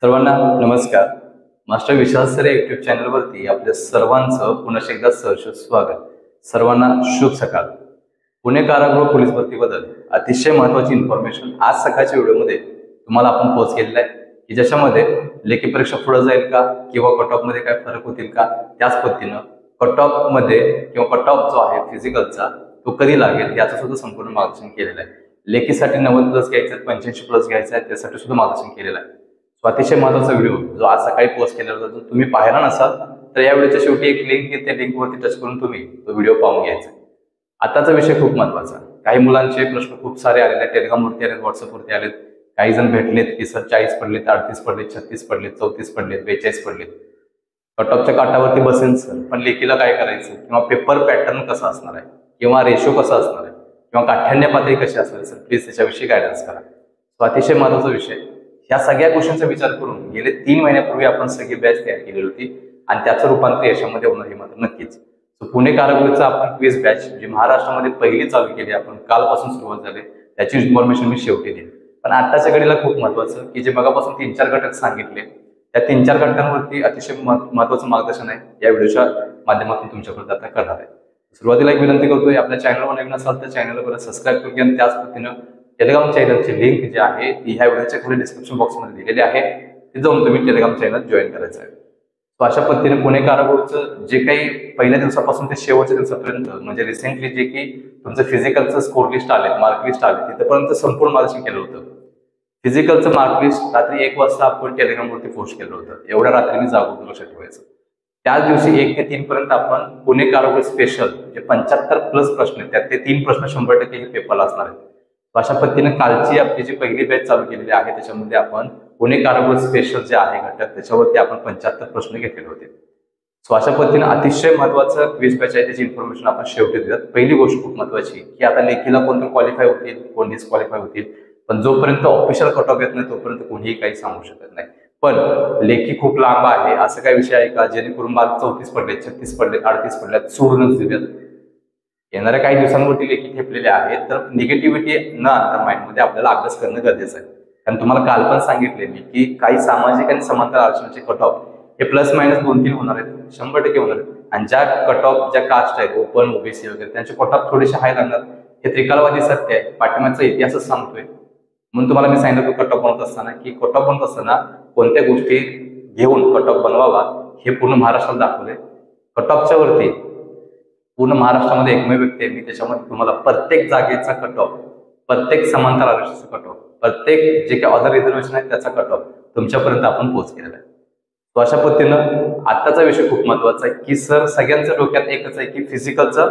सर्वांना नमस्कार. मास्टर विशाल सर या युट्यूब चॅनलवरती आपल्या सर्वांचं पुन्हा एकदा सहर्ष स्वागत. सर्वांना शुभ सकाळ. पुणे कारागृह पोलीस भरतीबद्दल अतिशय महत्त्वाची इन्फॉर्मेशन आज सकाळच्या व्हिडिओमध्ये तुम्हाला आपण पोहोच केलेला आहे की ज्याच्यामध्ये लेखी परीक्षा पुढे जाईल का किंवा कट ऑफ मध्ये काय फरक होतील का, त्याच पद्धतीनं कट ऑफ मध्ये किंवा कट ऑफ जो आहे फिजिकलचा तो कधी लागेल याचं सुद्धा संपूर्ण मार्गदर्शन केलेलं आहे. लेखीसाठी 90+ घ्यायचं, 85+ घ्यायचं आहे, त्यासाठी सुद्धा मार्गदर्शन केलेलं आहे. अतिशय महत्त्वाचा व्हिडिओ जो आज सकाळी पोस्ट केलेला होता, जो तुम्ही पाहिला नसाल तर या व्हिडिओच्या शेवटी एक लिंक आहे, त्या लिंकवरती टच करून तुम्ही तो व्हिडिओ पाहून घ्यायचा. आताचा विषय खूप महत्त्वाचा. काही मुलांचे प्रश्न खूप सारे आलेले आहेत, टेलिग्रामवरती आलेत, व्हॉट्सअपवरती आलेत. काही जण भेटलेत की सर 40 पडलेत, 38 पडलेत, 36 पडलेत, 34 पडलेत, 42 पडलेत. कट ऑफच्या काठावरती बसेल सर, पण लेखीला काय करायचं किंवा पेपर पॅटर्न कसा असणार आहे किंवा रेशो कसा असणार आहे किंवा काठ्यान्य पातळी कशी असणार आहे, सर प्लीज त्याच्याविषयी गायडन्स करा. तो अतिशय महत्त्वाचा विषय. या सगळ्या गोष्टींचा विचार करून गेले 3 महिन्यापूर्वी आपण सगळी बॅच तयार केलेली होती आणि त्याचं रूपांतर यशामध्ये होणार हे मात्र नक्कीच. पुणे कारागृहचा आपण क्विज बॅच जी महाराष्ट्रामध्ये पहिली चालू केली, आपण कालपासून सुरुवात झाली, त्याची इन्फॉर्मेशन मी शेवटी देईन. पण आताच्या घडीला खूप महत्त्वाचं की जे मगापासून 3-4 घटक सांगितले त्या 3-4 घटकांवरती अतिशय महत्त्वाचं मार्गदर्शन आहे या व्हिडिओच्या माध्यमातून तुमच्यापर्यंत आता करणार आहे. सुरुवातीला एक विनंती करतोय, आपल्या चॅनलवर नवीन असाल तर चॅनलवर सबस्क्राईब करून घ्या. त्याच पद्धतीनं टेलिग्राम चॅनलची लिंक जी आहे ती ह्या व्हिडिओच्या खाली डिस्क्रिप्शन बॉक्समध्ये दिलेली आहे, ती जाऊन तुम्ही टेलिग्राम चॅनल जॉईन करायचं आहे. तो अशा पद्धतीने पुणे कारागृहचं जे काही पहिल्या दिवसापासून ते शेवटच्या दिवसापर्यंत म्हणजे रिसेंटली जे की तुमचं फिजिकलचं स्कोर लिस्ट आले, मार्क लिस्ट आले, तिथपर्यंत संपूर्ण मार्गदर्शन केलं होतं. फिजिकलचं मार्क लिस्ट रात्री 1 वाजता आपण टेलिग्रामवरती पोस्ट केलं होतं. एवढ्या रात्री मी जागून लक्षात ठेवायचं. त्याच दिवशी 1 ते 3 पर्यंत आपण पुणे कारागृह स्पेशल जे 75+ प्रश्न आहेत त्यात ते 3 प्रश्न 100% पेपरला असणार आहेत. अशा पद्धतीने कालची आपली जी पहिली बॅच चालू केलेली आहे त्याच्यामध्ये आपण पुणे कारागृह स्पेशल जे आहे घटक त्याच्यावरती आपण 75 प्रश्न घेतलेले होते. सो अशा पद्धतीने अतिशय महत्त्वाचं क्विज बॅच आहे, त्याची इन्फॉर्मेशन आपण शेवटी देतात. पहिली गोष्ट खूप महत्त्वाची की आता लेखीला कोण क्वालिफाय होतील, कोण डिस्क्वालिफाय होतील, पण जोपर्यंत ऑफिशियल कट ऑफ येत नाही तोपर्यंत कोणीही काही सांगू शकत नाही. पण लेखी खूप लांब आहे असं काही विषय आहे का जेणेकरून मार्क 34 पडलेत, 36 पडलेत, 38 पडलेत सोडूनच देऊयात. येणाऱ्या काही दिवसांवरती लेखी ठेपलेले आहेत, तर निगेटिव्हिटी न आणता माइंडमध्ये आपल्याला अभ्यास करणं गरजेचं आहे. कारण तुम्हाला काल पण सांगितले मी की काही सामाजिक आणि समांतर आरक्षणाचे कट ऑफ हे ±2 3 होणार आहेत, 100% होणार आहेत. आणि ज्या कट ऑफ ज्या कास्ट आहेत ओपन, ओबीसी वगैरे त्यांचे कट ऑफ थोडेसे हाय लागणार. हे त्रिकालवादी सत्य आहे, पाठिंबाचा इतिहासच सांगतोय. म्हणून तुम्हाला मी सांगितलं कट ऑफ बनवत असताना की कट ऑफ बनवत असताना कोणत्या गोष्टी घेऊन कट ऑफ बनवावा हे पूर्ण महाराष्ट्राला दाखवले. कट ऑफच्या वरती पूर्ण महाराष्ट्रामध्ये एकमेव व्यक्ती आहे मी, त्याच्यामध्ये तुम्हाला प्रत्येक जागेचा कट ऑफ, प्रत्येक समांतर आरक्षणाचा कट ऑफ, प्रत्येक जे काही अदर रिझर्वेशन आहे त्याचा कट ऑफ तुमच्यापर्यंत आपण पोहोच केलेला आहे. तो अशा पद्धतीनं आत्ताचा विषय खूप महत्त्वाचा आहे की सर सगळ्यांच्या डोक्यात एकच आहे की फिजिकलचा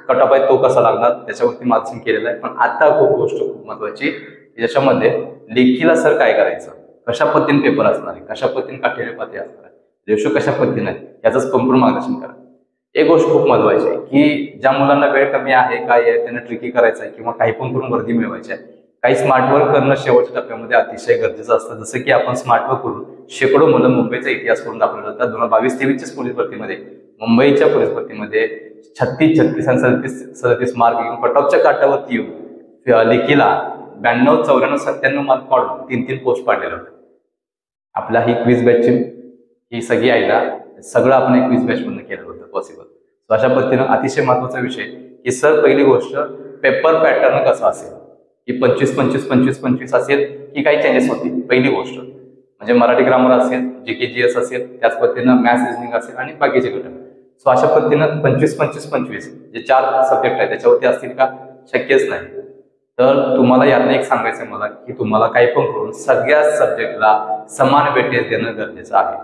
कट ऑफ आहे तो कसा लागणार, त्याच्यावरती मार्गदर्शन केलेलं आहे. पण आता गोष्ट खूप महत्त्वाची ज्याच्यामध्ये लेखीला सर काय करायचं, कशा पद्धतीने पेपर असणार आहे, कशा पद्धतीने काठेरे पातळी असणार आहे, रेशो कशा पद्धतीने आहे याचं संपूर्ण मार्गदर्शन करा. एक गोष्ट खूप महत्त्वाची आहे की ज्या मुलांना वेळ कमी आहे, काय आहे त्यांना ट्रिकी करायचं आहे किंवा काही पण करून वर्दी मिळवायची आहे, काही स्मार्ट वर्क करणं शेवटच्या टप्प्यामध्ये अतिशय गरजेचं असतं. जसं की आपण स्मार्ट वर्क करून शेकडो मुलं मुंबईचा इतिहास करून दाखवला जातात. 2022-23 पोलीस भरतीमध्ये मुंबईच्या पोलीस भरतीमध्ये 36 आणि 37 मार्क घेऊन कट ऑफच्या काठावरती येऊन लेखीला 92, 94, 97 मार्क पाडून 3-3 पोस्ट पाडलेले होते. आपला ही क्विज बॅचची ही सगळी आहे ना, सगळं आपण एक क्विज बॅच मधून केलं होतं पॉसिबल. अशा पद्धतीनं अतिशय महत्त्वाचा विषय की सर पहिली गोष्ट पेपर पॅटर्न कसा असेल की 25-25-25-25 असेल की काही चेंजेस होतील. पहिली गोष्ट म्हणजे मराठी ग्रामर असेल, GK-GS असेल, त्याच पद्धतीनं मॅथ्स रिजनिंग असेल आणि बाकीचे घटक. सो अशा पद्धतीनं 25-25-25 जे 4 सब्जेक्ट आहेत त्याच्यावरती असतील का, शक्यच नाही. तर तुम्हाला यातनं एक सांगायचं आहे मला की तुम्हाला काही पण करून सगळ्या सब्जेक्टला समान वेटेज देणं गरजेचं आहे.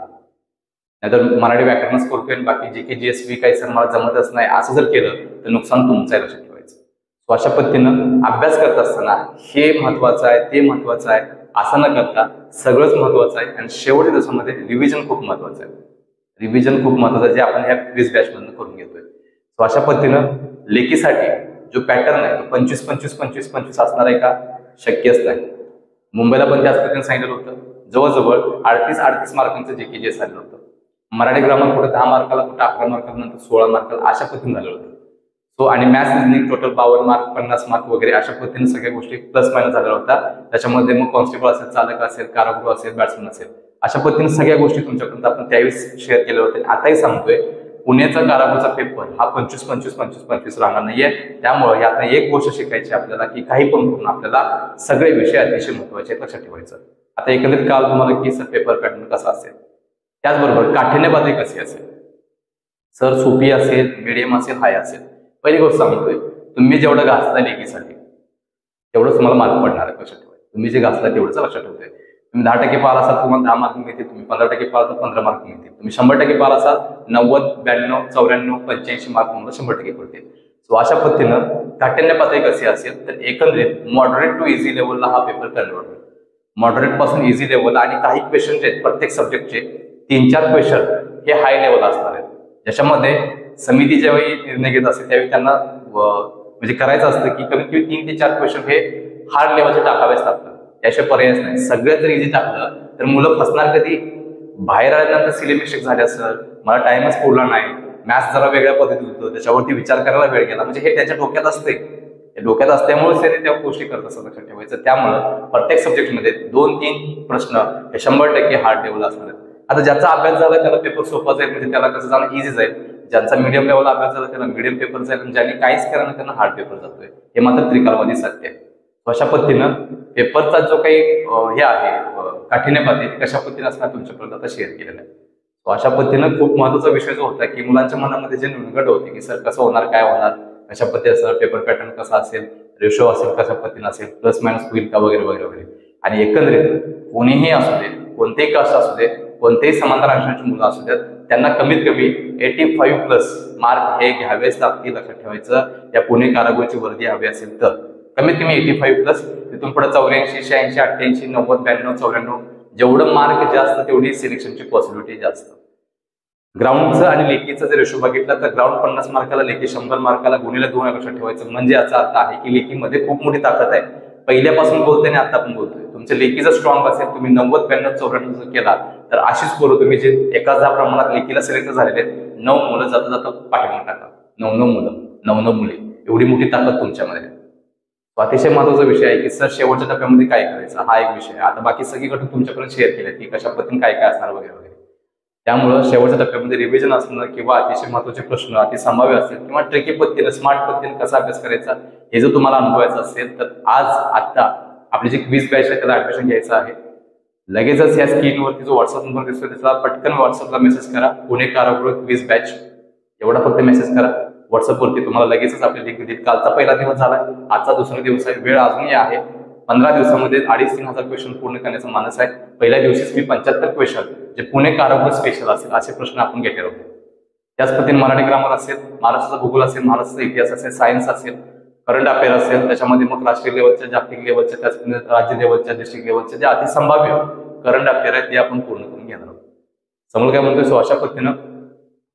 नाहीतर मराठी व्याकरणच करतोय बाकी GK-GS काही सर मला जमतच नाही असं जर केलं तर नुकसान तुमचं आहे, लक्षात ठेवायचं. सो अशा पद्धतीनं अभ्यास करत असताना हे महत्वाचं आहे, ते महत्वाचं आहे असं न करता सगळंच महत्वाचं आहे. आणि शेवटच्या दिवसामध्ये रिव्हिजन खूप महत्वाचं आहे. रिव्हिजन खूप महत्वाचं आहे जे आपण ह्या क्विज बॅच मधून करून घेतोय. सो अशा पद्धतीनं लेखीसाठी जो पॅटर्न आहे तो 25-25-25-25 असणार आहे का, शक्यच नाही. मुंबईला पण त्याच पद्धतीने सांगितलं होतं. जवळजवळ 38 मार्कांचं GK-GS आलेलं होतं. मराठी ग्रामर कुठे 10 मार्काला, कुठे 11 मार्काला, नंतर 16 मार्काला अशा पद्धतीने झालेलं होतं. सो आणि maths reasoning total 52 mark, 50 mark वगैरे अशा पद्धतीने सगळ्या गोष्टी ±- झालेल्या होत्या. त्याच्यामध्ये मग कॉन्स्टेबल असेल, चालक असेल, कारागृह असेल, बॅट्समन असेल अशा पद्धतीने सगळ्या गोष्टी तुमच्यापर्यंत आपण त्यावेळेस शेअर केल्या होत्या. आताही सांगतोय, पुण्याचा कारागृहाचा पेपर हा 25-25-25-25 राहणार नाहीये. त्यामुळे यातनं एक गोष्ट शिकायची आपल्याला की काही पण करून आपल्याला सगळे विषय अतिशय महत्वाचे आहेत, लक्षात ठेवायचं. आता एकंदरीत काल तुम्हाला की सर पेपर पॅटर्न कसा असेल, त्याचबरोबर काठिण्य पातळी कशी असेल, सर सोपी असेल, मिडियम असेल, हाय असेल. पहिली गोष्ट सांगतोय, तुम्ही जेवढं घासता लेखीसाठी तेवढंच तुम्हाला मार्क पडणार आहे, लक्षात ठेवा. तुम्ही जे घासता तेवढंच लक्षात ठेवतोय. तुम्ही 10% पाहिला असाल तुम्हाला 10 मार्क मिळतील, तुम्ही 15% पाहिला तर 15 मार्क मिळतील, तुम्ही 100% पाहिला असाल 90, 92, 94, 85 मार्क तुम्हाला 100% पडतील. सो अशा पद्धतीनं काठिण्य पातळी कशी असेल तर एकंदरीत मॉडरेट टू इझी लेवलला हा पेपर कन्वर्ट होईल. मॉडरेट पासून इझी लेवल आणि काही क्वेश्चन आहेत प्रत्येक सब्जेक्टचे 3-4 क्वेश्चन हे हाय लेवल असणार आहेत, ज्याच्यामध्ये समिती ज्यावेळी निर्णय घेत असते त्यावेळी त्यांना म्हणजे करायचं असतं की कमीत कमी 3 ते 4 क्वेश्चन हे हार्ड लेवलचे टाकावेच लागतात. त्याशिवाय पर्यायच नाही. सगळ्यात जर इझी टाकलं तर मुलं फसणार कधी, बाहेर आल्यानंतर सिले मिस्टेक झाल्या, सर मला टाइमच पुरला नाही, मॅथ्स जरा वेगळ्या पद्धतीत होतं, त्याच्यावरती विचार करायला वेळ गेला, म्हणजे हे त्याच्या डोक्यात असते. डोक्यात असल्यामुळेच त्याने त्या गोष्टी करत असतात, लक्षात ठेवायचं. त्यामुळं प्रत्येक सब्जेक्टमध्ये 2-3 प्रश्न हे 100% हार्ड लेवल असणार आहेत. आता ज्याचा अभ्यास झाला त्याला पेपर सोपा जाईल, म्हणजे त्याला कसं जाणं इझी जाईल. ज्यांचा मीडियम लेवल अभ्यास झाला त्याला मीडियम पेपर जाईल, आणि ज्यांनी काहीच केलं नाही त्यांना हार्ड पेपर जातोय. हे मात्र त्रिकालवादी सत्य आहे. अशा पद्धतीनं पेपरचा जो काही हे आहे काठिण्य पातळी कशा पद्धतीने असणार तुमच्यापर्यंत आता शेअर केलेलं आहे. अशा पद्धतीनं खूप महत्वाचा विषय जो होता की मुलांच्या मनामध्ये जे न्यूनगड होते की सर कसं होणार, काय होणार, कशा पद्धती असणार, पेपर पॅटर्न कसा असेल, रेशो असेल कशा पद्धतीने असेल, प्लस मायनस होईल का वगैरे वगैरे वगैरे. आणि एकंदरीत कोणीही असू दे, कोणतेही कास्ट असू दे, कोणतेही समांतर अंशाची मुलं असू देत, त्यांना कमीत कमी 85+ मार्क हे घ्यावेच लागतील, लक्षात ठेवायचं. या पुणे कारागृहाची वर्दी हवी असेल तर कमीत कमी 85+, तिथून पुढे 84, 86, 88, 90, 92, 94 जेवढं मार्क जास्त तेवढी सिलेक्शनची पॉसिबिलिटी जास्त. ग्राउंडचं आणि लेखीचं जर रेशो बघितला तर ग्राउंड 50 मार्काला, लेखी 100 मार्काला, गुणिले 2 लक्षात ठेवायचं. म्हणजे याचा अर्थ आहे की लेखीमध्ये खूप मोठी ताकद आहे. पहिल्यापासून बोलतोय आणि आता पण बोलतोय. तुमचं लेखी जर स्ट्रॉंग असेल, तुम्ही 90, 92, 94 जर केला तर अशीच पोरं तुम्ही जे एकाच 10 प्रमाणात लेखीला सिलेक्ट झालेले 9 मुलं जाता जाता पाठीमागे टाका. 9 मुलं, 9 मुले, एवढी मोठी ताकद तुमच्यामध्ये. अतिशय महत्वाचा विषय आहे की सर शेवटच्या टप्प्यामध्ये काय करायचं, हा एक विषय आहे. आता बाकी सगळी घटक तुमच्यापर्यंत शेअर केले की कशा पद्धतीने काय काय असणार वगैरे वगैरे. त्यामुळं शेवटच्या टप्प्यामध्ये रिव्हिजन असणं किंवा अतिशय महत्वाचे प्रश्न अति संभाव्य असतील किंवा ट्रिकी पद्धतीने स्मार्ट पद्धतीने कसा अभ्यास करायचा हे जर तुम्हाला अनुभवायचं असेल तर आज आता आपली जी क्विज बॅच आहे त्याला ऍडमिशन घ्यायचं आहे. लगेचच या स्क्रीनवरती जो व्हॉट्सअप नंबर दिसतोय त्याला पटकन व्हॉट्सअपला मेसेज करा, पुणे कारागृह क्विज बॅच एवढा फक्त मेसेज करा. व्हॉट्सअपवरती तुम्हाला लगेचच आपली लिंक देईल. कालचा पहिला दिवस झाला, आजचा दुसरा दिवस आहे, वेळ अजूनही आहे. 15 दिवसामध्ये 2,500-3,000 क्वेश्चन पूर्ण करण्याचा मानस आहे. पहिल्या दिवशीच मी 75 क्वेश्चन जे पुणे कारागृह स्पेशल असेल असे प्रश्न आपण घेतले होते. त्याच पद्धतीने मराठी ग्रामर असेल, महाराष्ट्राचा भूगोल असेल, महाराष्ट्राचा इतिहास असेल, सायन्स असेल, करंट अफेअर असेल, त्याच्यामध्ये मग राष्ट्रीय लेवलच्या, जागतिक लेवलच्या, त्याच राज्य लेवलच्या, डिस्ट्रिक्ट लेवलच्या जे अति संभाव्य करंट अफेअर आहेत ते आपण पूर्ण करून घेणार आहोत. समोर काय म्हणतोय, अशा पद्धतीनं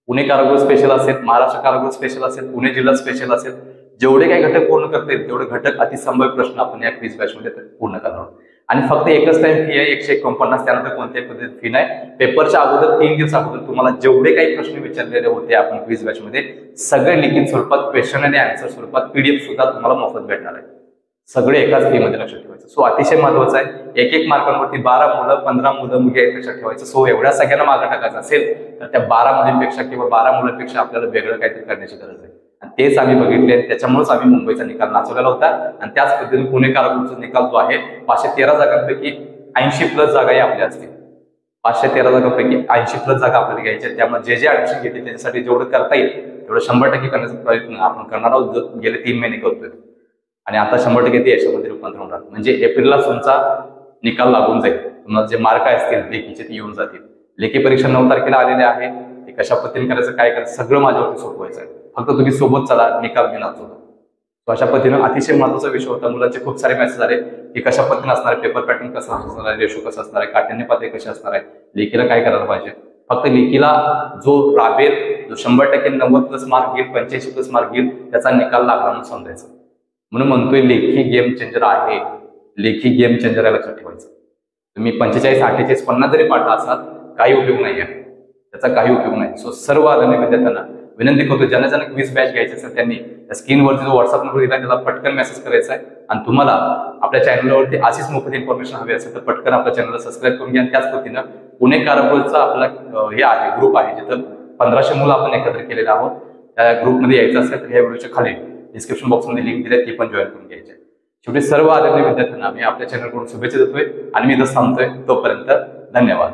पुणे कारागृह स्पेशल असेल, महाराष्ट्र कारागृह स्पेशल असेल, पुणे जिल्हा स्पेशल असेल, जेवढे काही घटक पूर्ण करता येईल तेवढे घटक अतिसंभाव्य प्रश्न आपण या क्विज बॅच मध्ये पूर्ण करणार आहोत. आणि फक्त एकच टाइम फी आहे 149. त्यानंतर कोणत्याही पद्धतीत फी नाही. पेपरच्या अगोदर 3 दिवस अगोदर तुम्हाला जेवढे काही प्रश्न विचारलेले होते आपण क्विज बॅच मध्ये सगळे लिखित स्वरूपात, क्वेश्चन आणि आन्सर स्वरूपात PDF सुद्धा तुम्हाला मोफत भेटणार आहे. सगळे एकाच फी मध्ये, लक्षात ठेवायचं. सो अतिशय महत्वाचं आहे. 1-1 मार्कांवरती 12 मुलं, 15 मुलं मुली लक्षात ठेवायचं. सो एवढ्या सगळ्यांना मार्क टाकायचं असेल तर त्या 12 मुलींपेक्षा किंवा 12 मुलांपेक्षा आपल्याला वेगळं काहीतरी करण्याची गरज आहे. आणि तेच आम्ही बघितले. त्याच्यामुळेच आम्ही मुंबईचा निकाल नाचवलेला होता. आणि त्याच पद्धतीने पुणे कारागृहाचा निकाल जो आहे 513 जागांपैकी 80+ जागाही आपल्या असतील. 513 जागांपैकी 80+ जागा आपल्याला घ्यायच्या. त्यामुळे जे जे ऍडमिशन घेतील त्याच्यासाठी जेवढं करता येईल तेवढं 100% करण्याचा प्रयत्न आपण करणार आहोत. गेले 3 महिने करतोय आणि आता 100% ते यशामध्ये रूपांतर होणार. म्हणजे एप्रिलला तुमचा निकाल लागून जाईल. तुम्हाला जे मार्क असतील लेखीचे ते येऊन जातील. लेखी परीक्षा 9 तारखेला आलेले आहे. ते कशा पद्धतीने करायचं, काय करायचं सगळं माझ्यावरती सोपवायचं आहे. फक्त तुम्ही सोबत चला, निकाल घेऊन होतो. अशा पद्धतीनं अतिशय महत्वाचा विषय होता. मुलांचे खूप सारे मेसेज आले की कशा पद्धतीने असणार आहे, पेपर पॅटर्न कसा असणार आहे, रेशो कसा असणार आहे, काठिण्य पातळी कशी असणार आहे, लेखीला काय करायला पाहिजे. फक्त लेखीला जो राबेल, जो 100% 90+ मार्क घेईल, 85+ मार्क घेईल, त्याचा निकाल लागला म्हणून समजायचं. म्हणून म्हणतोय लेखी गेम चेंजर आहे. लेखी गेम चेंजर आहे, लक्षात ठेवायचं. तुम्ही 45, 48, 50 जरी पाठला असाल काही उपयोग नाही आहे, त्याचा काही उपयोग नाही. सो सर्व आदरणीय विद्यार्थ्यांना विनंती करतो, ज्यांना ज्यांना क्विज बॅच घ्यायची असेल त्यांनी स्क्रीनवरती जो व्हॉट्सअप नंबर दिला त्याला पटकन मेसेज करायचा आहे. आणि तुम्हाला आपल्या चॅनलवरती अशीच मोफत इन्फॉर्मेशन हवी असेल तर पटकन आपल्या चॅनलला सबस्क्राईब करून घ्या. आणि त्याच पद्धतीनं पुणे कारागृहचा आपला हे आहे ग्रुप आहे, जिथं 1500 मुलं आपण एकत्र केलेले आहोत. त्या ग्रुपमध्ये यायचं असेल तर ह्या व्हिडिओच्या खाली डिस्क्रिप्शन बॉक्समध्ये लिंक दिली आहे, ती पण जॉईन करून घ्यायची. शेवटी सर्व आदरणीय विद्यार्थ्यांना मी आपल्या चॅनलकडून शुभेच्छा देतोय आणि मी इथं थांबतोय. तोपर्यंत धन्यवाद.